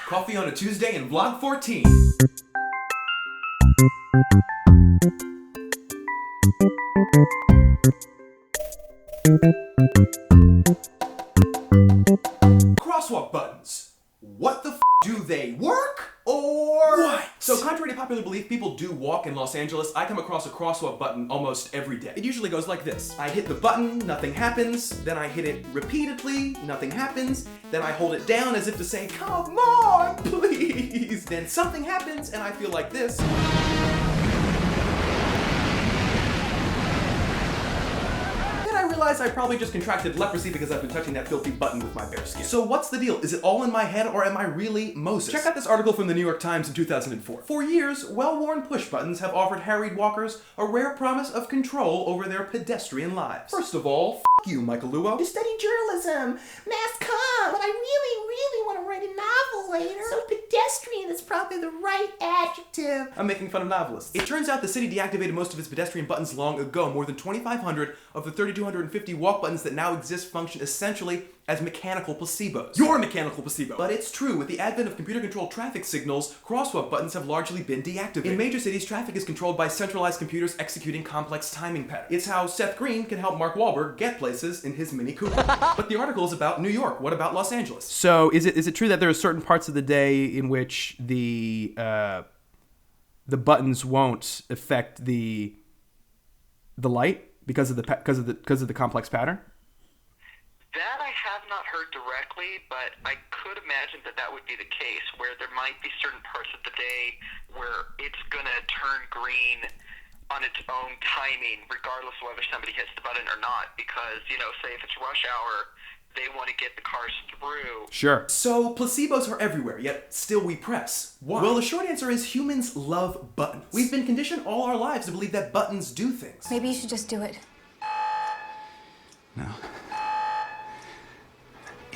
Coffee on a Tuesday in Vlog 14. Crosswalk buttons. What the f do they work? Or what? So contrary to popular belief, people do walk in Los Angeles. I come across a crosswalk button almost every day. It usually goes like this. I hit the button, nothing happens. Then I hit it repeatedly, nothing happens. Then I hold it down as if to say, come on, please. Then something happens and I feel like this. I realize I probably just contracted leprosy because I've been touching that filthy button with my bare skin. So what's the deal? Is it all in my head or am I really Moses? Check out this article from the New York Times in 2004. For years, well-worn push buttons have offered harried walkers a rare promise of control over their pedestrian lives. First of all, f you, Michael Luo. You study journalism, mass comm, but I really want to write a novel later. So pedestrian is probably the right adjective. I'm making fun of novelists. It turns out the city deactivated most of its pedestrian buttons long ago. More than 2,500 of the 3,250 walk buttons that now exist function essentially as mechanical placebos. You're a mechanical placebo! But it's true, with the advent of computer-controlled traffic signals, crosswalk buttons have largely been deactivated. In major cities, traffic is controlled by centralized computers executing complex timing patterns. It's how Seth Green can help Mark Wahlberg get places in his Mini Cooper. But the article is about New York. What about Los Angeles? So is it true that there are certain parts of the day in which the buttons won't affect the light because of the complex pattern? That I have not heard directly, but I could imagine that would be the case, where there might be certain parts of the day where it's going to turn green on its own timing, regardless of whether somebody hits the button or not, because, say if it's rush hour, they want to get the cars through. Sure. So placebos are everywhere, yet still we press. Why? Well, the short answer is humans love buttons. We've been conditioned all our lives to believe that buttons do things. Maybe you should just do it. No.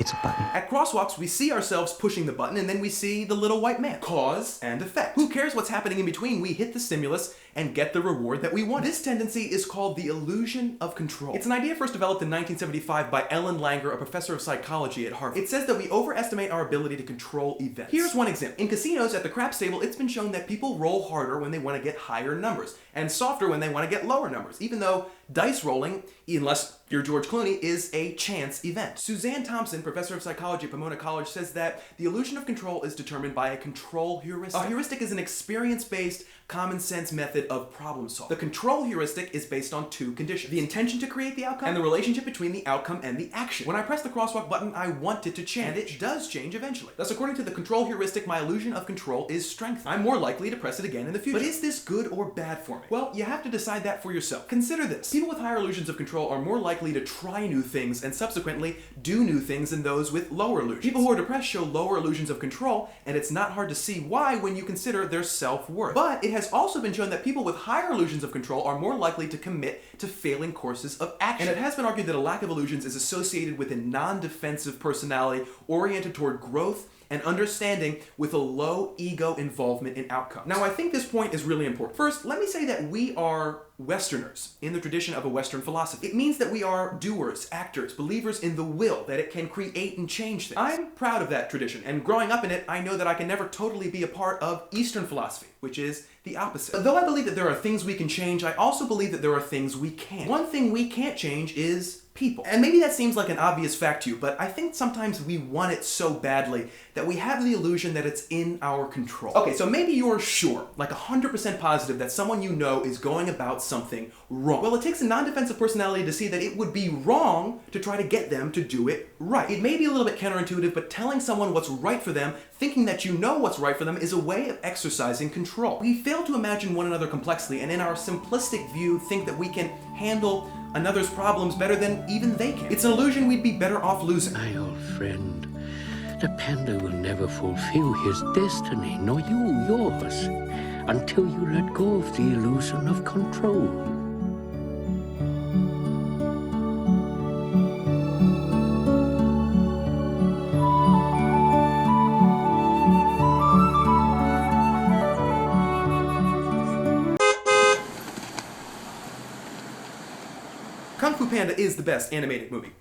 It's a button. At crosswalks, we see ourselves pushing the button and then we see the little white man. Cause and effect. Who cares what's happening in between? We hit the stimulus and get the reward that we want. This tendency is called the illusion of control. It's an idea first developed in 1975 by Ellen Langer, a professor of psychology at Harvard. It says that we overestimate our ability to control events. Here's one example. In casinos at the craps table, it's been shown that people roll harder when they want to get higher numbers and softer when they want to get lower numbers, even though dice rolling, unless you're George Clooney, is a chance event. Suzanne Thompson, professor of psychology at Pomona College, says that the illusion of control is determined by a control heuristic. A heuristic is an experience-based, common-sense method of problem solving. The control heuristic is based on two conditions: the intention to create the outcome and the relationship between the outcome and the action. When I press the crosswalk button, I want it to change, and it does change eventually. Thus, according to the control heuristic, my illusion of control is strengthened. I'm more likely to press it again in the future. But is this good or bad for me? Well, you have to decide that for yourself. Consider this. People with higher illusions of control are more likely to try new things and subsequently do new things than those with lower illusions. People who are depressed show lower illusions of control, and it's not hard to see why when you consider their self-worth. But it has also been shown that people with higher illusions of control are more likely to commit to failing courses of action. And it has been argued that a lack of illusions is associated with a non-defensive personality oriented toward growth and understanding with a low ego involvement in outcomes. Now, I think this point is really important. First, let me say that we are Westerners in the tradition of a Western philosophy. It means that we are doers, actors, believers in the will, that it can create and change things. I'm proud of that tradition, and growing up in it, I know that I can never totally be a part of Eastern philosophy, which is the opposite. Though I believe that there are things we can change, I also believe that there are things we can't. One thing we can't change is people. And maybe that seems like an obvious fact to you, but I think sometimes we want it so badly that we have the illusion that it's in our control. Okay, so maybe you're sure, like 100% positive, that someone you know is going about something wrong. Well, it takes a non-defensive personality to see that it would be wrong to try to get them to do it right. It may be a little bit counterintuitive, but telling someone what's right for them, thinking that you know what's right for them, is a way of exercising control. We fail to imagine one another complexly, and in our simplistic view, think that we can handle another's problems better than even they can. It's an illusion we'd be better off losing. My old friend, the panda will never fulfill his destiny, nor you yours, until you let go of the illusion of control. Kung Fu Panda is the best animated movie.